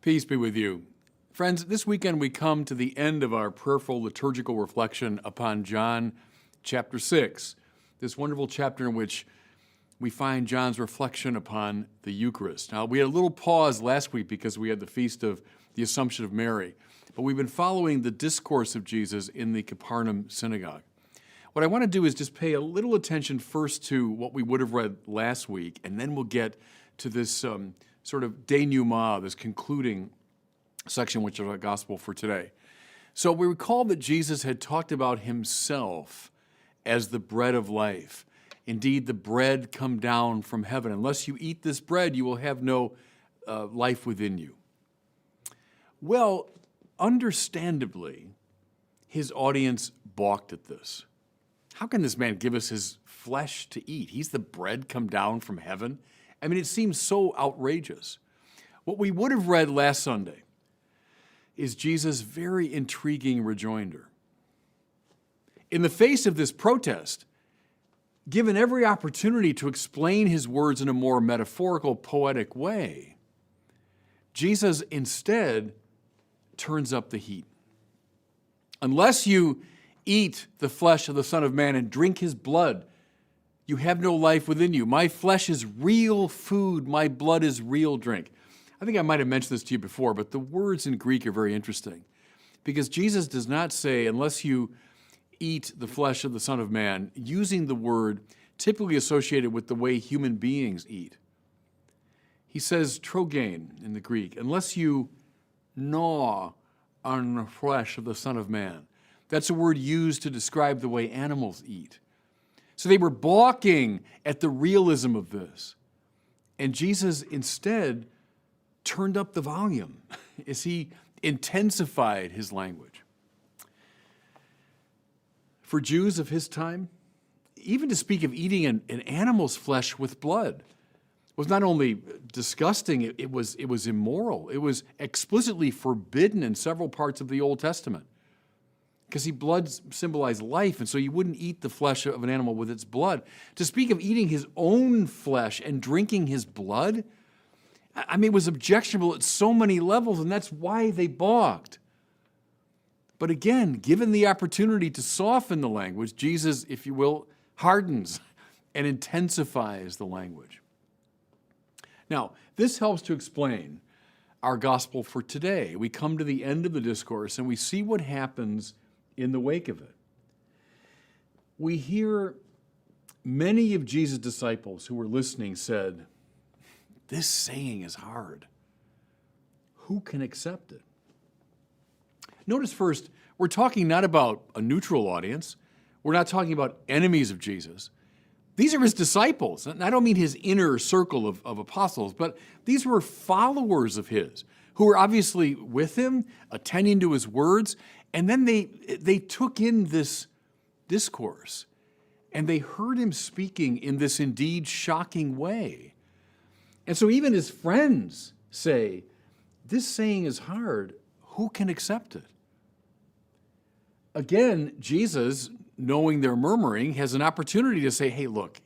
Peace be with you. Friends, this weekend we come to the end of our prayerful liturgical reflection upon John chapter 6, this wonderful chapter in which we find John's reflection upon the Eucharist. Now, we had a little pause last week because we had the feast of the Assumption of Mary, but we've been following the discourse of Jesus in the Capernaum synagogue. What I want to do is just pay a little attention first to what we would have read last week, and then we'll get to this sort of denouement, this concluding section, which is our gospel for today. So we recall that Jesus had talked about himself as the bread of life. Indeed, the bread come down from heaven. Unless you eat this bread, you will have no life within you. Well, understandably, his audience balked at this. How can this man give us his flesh to eat? He's the bread come down from heaven. I mean, it seems so outrageous. What we would have read last Sunday is Jesus' very intriguing rejoinder. In the face of this protest, given every opportunity to explain his words in a more metaphorical, poetic way, Jesus instead turns up the heat. Unless you eat the flesh of the Son of Man and drink his blood, you have no life within you. My flesh is real food. My blood is real drink. I think I might have mentioned this to you before, but the words in Greek are very interesting because Jesus does not say, unless you eat the flesh of the Son of Man, using the word typically associated with the way human beings eat. He says trogein in the Greek, unless you gnaw on the flesh of the Son of Man. That's a word used to describe the way animals eat. So they were balking at the realism of this. And Jesus instead turned up the volume as he intensified his language. For Jews of his time, even to speak of eating an animal's flesh with blood was not only disgusting, it was immoral. It was explicitly forbidden in several parts of the Old Testament. Because blood symbolized life, and so you wouldn't eat the flesh of an animal with its blood. To speak of eating his own flesh and drinking his blood, I mean, it was objectionable at so many levels, and that's why they balked. But again, given the opportunity to soften the language, Jesus, if you will, hardens and intensifies the language. Now, this helps to explain our gospel for today. We come to the end of the discourse, and we see what happens in the wake of it. We hear many of Jesus' disciples who were listening said, "This saying is hard. Who can accept it?" Notice first, we're talking not about a neutral audience. We're not talking about enemies of Jesus. These are his disciples. And I don't mean his inner circle of apostles, but these were followers of his who were obviously with him, attending to his words. And then they took in this discourse, and they heard him speaking in this indeed shocking way. And so even his friends say, "This saying is hard. Who can accept it?" Again, Jesus, knowing they're murmuring, has an opportunity to say, "Hey, look,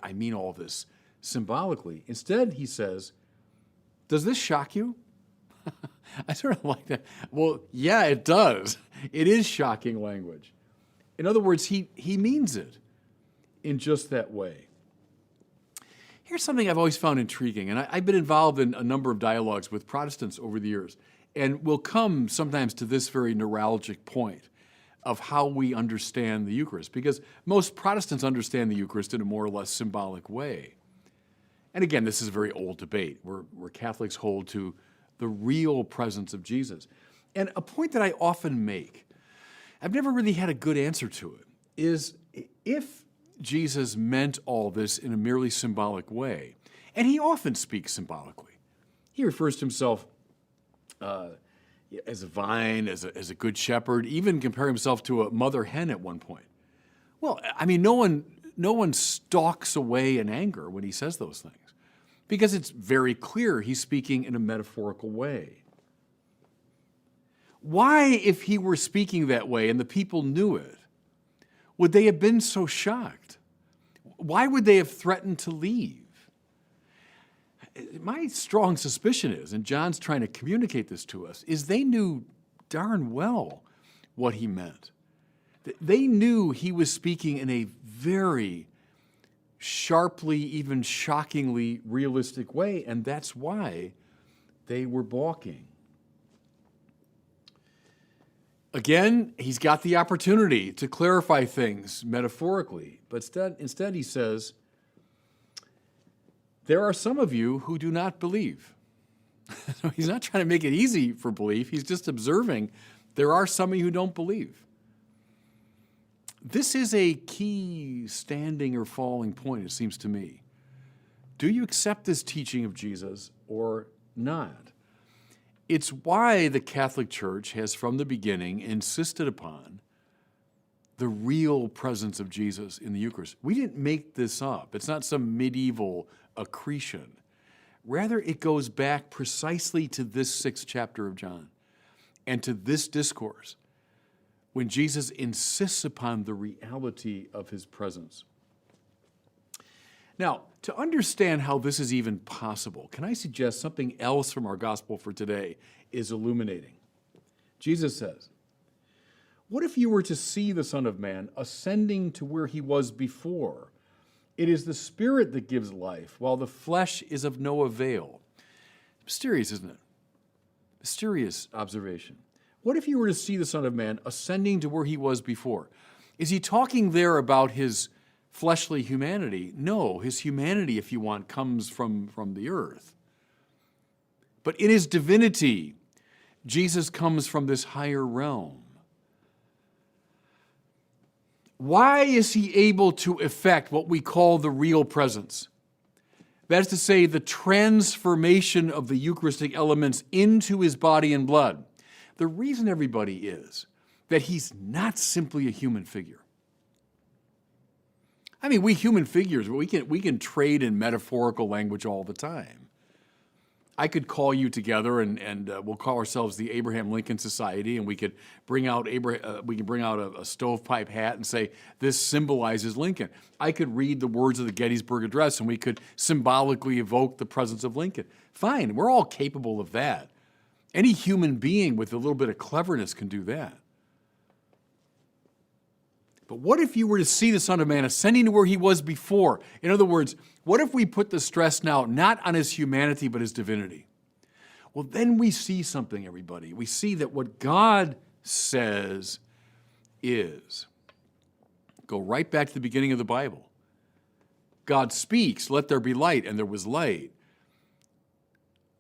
I mean all this symbolically." Instead, he says, "Does this shock you?" I sort of like that. Well, yeah, it does. It is shocking language. In other words, he means it in just that way. Here's something I've always found intriguing, and I've been involved in a number of dialogues with Protestants over the years, and we'll come sometimes to this very neuralgic point of how we understand the Eucharist, because most Protestants understand the Eucharist in a more or less symbolic way. And again, this is a very old debate where Catholics hold to the real presence of Jesus. And a point that I often make, I've never really had a good answer to it, is if Jesus meant all this in a merely symbolic way, and he often speaks symbolically. He refers to himself as a vine, as a good shepherd, even compare himself to a mother hen at one point. Well, I mean, no one stalks away in anger when he says those things, because it's very clear he's speaking in a metaphorical way. Why, if he were speaking that way and the people knew it, would they have been so shocked? Why would they have threatened to leave? my strong suspicion is, and John's trying to communicate this to us, is they knew darn well what he meant. They knew he was speaking in a very sharply, even shockingly realistic way, and that's why they were balking. Again, he's got the opportunity to clarify things metaphorically, but instead he says, there are some of you who do not believe. So he's not trying to make it easy for belief. He's just observing there are some of you who don't believe. This is a key standing or falling point, it seems to me. Do you accept this teaching of Jesus or not? It's why the Catholic Church has from the beginning insisted upon the real presence of Jesus in the Eucharist. We didn't make this up. It's not some medieval accretion. Rather, it goes back precisely to this 6th chapter of John and to this discourse when Jesus insists upon the reality of his presence. Now, to understand how this is even possible, can I suggest something else from our gospel for today is illuminating? Jesus says, what if you were to see the Son of Man ascending to where he was before? It is the Spirit that gives life, while the flesh is of no avail. Mysterious, isn't it? Mysterious observation. What if you were to see the Son of Man ascending to where he was before? Is he talking there about his fleshly humanity? No, his humanity, if you want, comes from the earth. But in his divinity, Jesus comes from this higher realm. Why is he able to effect what we call the real presence? That is to say, the transformation of the Eucharistic elements into his body and blood. The reason, everybody, is that he's not simply a human figure. I mean, we human figures, we can trade in metaphorical language all the time. I could call you together, and we'll call ourselves the Abraham Lincoln Society, and we could bring out a stovepipe hat and say this symbolizes Lincoln. I could read the words of the Gettysburg Address, and we could symbolically evoke the presence of Lincoln. Fine, we're all capable of that. Any human being with a little bit of cleverness can do that. But what if you were to see the Son of Man ascending to where he was before? In other words, what if we put the stress now not on his humanity but his divinity? Well, then we see something, everybody. We see that what God says is. Go right back to the beginning of the Bible. God speaks, let there be light, and there was light.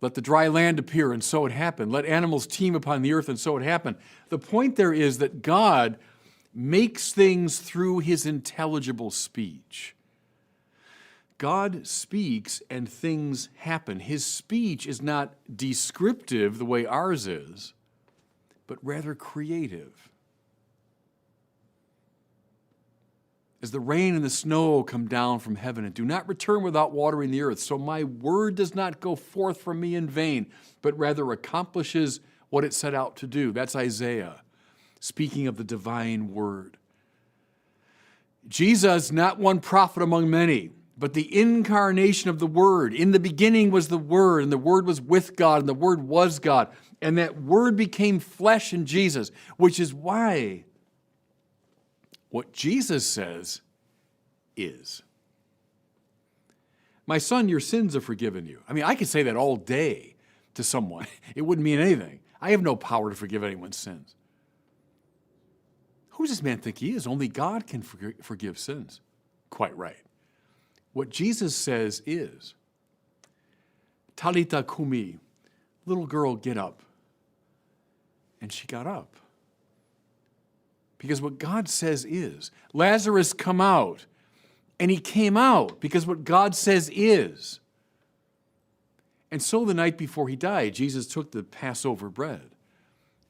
Let the dry land appear, and so it happened. Let animals teem upon the earth, and so it happened. The point there is that God makes things through his intelligible speech. God speaks and things happen. His speech is not descriptive the way ours is, but rather creative. As the rain and the snow come down from heaven and do not return without watering the earth, so my word does not go forth from me in vain, but rather accomplishes what it set out to do. That's Isaiah, speaking of the divine word. Jesus, not one prophet among many, but the incarnation of the Word. In the beginning was the Word, and the Word was with God, and the Word was God. And that Word became flesh in Jesus, which is why what Jesus says is. My son, your sins are forgiven you. I mean, I could say that all day to someone. It wouldn't mean anything. I have no power to forgive anyone's sins. Who does this man think he is? Only God can forgive sins. Quite right. What Jesus says is, Talita kumi, little girl, get up. And she got up. Because what God says is, Lazarus, come out. And he came out because what God says is. And so the night before he died, Jesus took the Passover bread.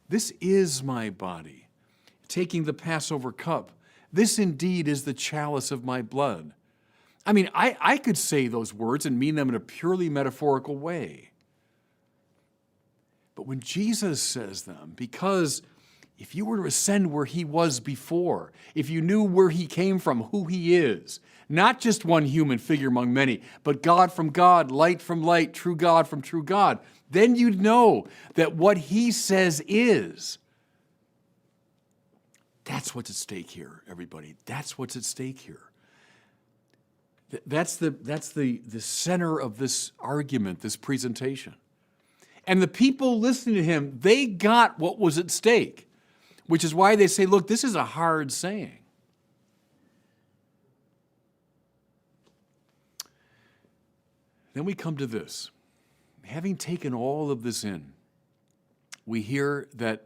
This is my body. Taking the Passover cup. This indeed is the chalice of my blood. I mean, I could say those words and mean them in a purely metaphorical way. But when Jesus says them, because if you were to ascend where he was before, if you knew where he came from, who he is, not just one human figure among many, but God from God, light from light, true God from true God, then you'd know that what he says is. That's what's at stake here, everybody. That's what's at stake here. That's the center of this argument, this presentation. And the people listening to him, they got what was at stake, which is why they say, look, this is a hard saying. Then we come to this. Having taken all of this in, we hear that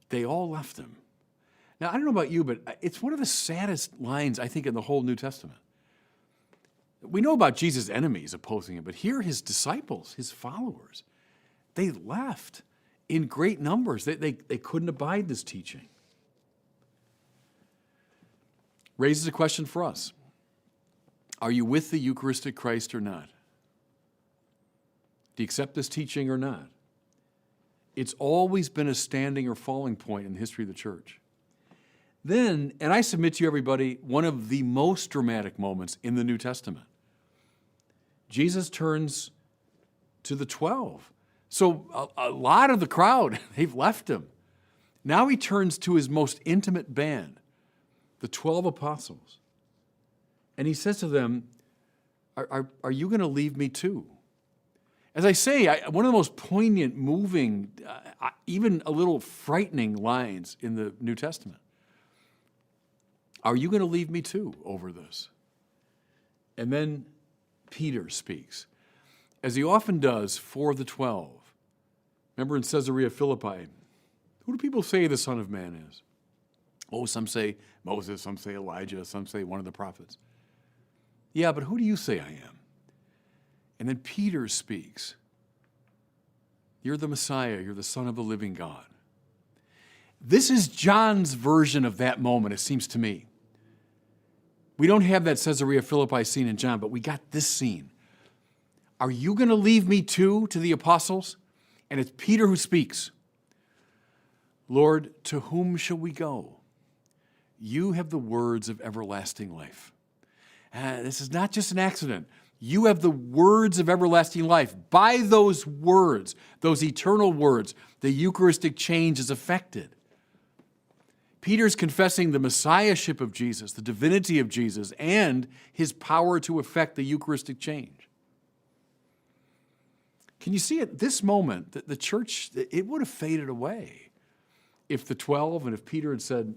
they all left him. Now, I don't know about you, but it's one of the saddest lines, I think, in the whole New Testament. We know about Jesus' enemies opposing him, but here his disciples, his followers, they left in great numbers. They couldn't abide this teaching. Raises a question for us. Are you with the Eucharistic Christ or not? Do you accept this teaching or not? It's always been a standing or falling point in the history of the church. Then, and I submit to you, everybody, one of the most dramatic moments in the New Testament. Jesus turns to the 12. So a lot of the crowd, they've left him. Now he turns to his most intimate band, the 12 apostles. And he says to them, are you going to leave me too? As I say, one of the most poignant, moving, even a little frightening lines in the New Testament. Are you going to leave me too over this? And then Peter speaks, as he often does for the 12. Remember in Caesarea Philippi, who do people say the Son of Man is? Oh, some say Moses, some say Elijah, some say one of the prophets. Yeah, but who do you say I am? And then Peter speaks. You're the Messiah, you're the Son of the living God. This is John's version of that moment, it seems to me. We don't have that Caesarea Philippi scene in John, but we got this scene. Are you going to leave me too to the apostles? And it's Peter who speaks. Lord, to whom shall we go? You have the words of everlasting life. This is not just an accident. You have the words of everlasting life. By those words, those eternal words, the Eucharistic change is effected. Peter's confessing the messiahship of Jesus, the divinity of Jesus, and his power to effect the Eucharistic change. Can you see at this moment that the church, it would have faded away if the 12 and if Peter had said,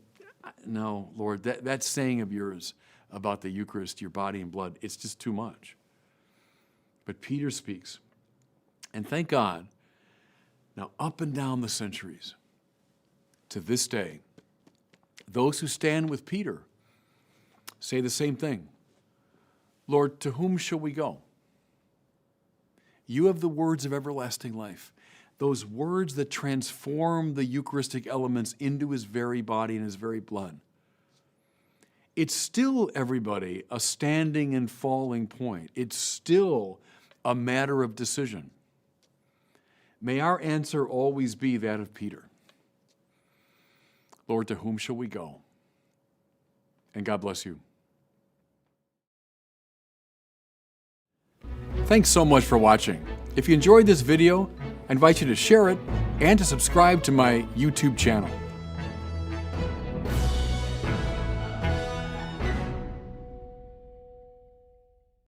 no, Lord, that saying of yours about the Eucharist, your body and blood, it's just too much. But Peter speaks. And thank God, now up and down the centuries, to this day, those who stand with Peter say the same thing. Lord, to whom shall we go? You have the words of everlasting life, those words that transform the Eucharistic elements into his very body and his very blood. It's still, everybody, a standing and falling point. It's still a matter of decision. May our answer always be that of Peter. Lord, to whom shall we go? And God bless you. Thanks so much for watching. If you enjoyed this video, I invite you to share it and to subscribe to my YouTube channel.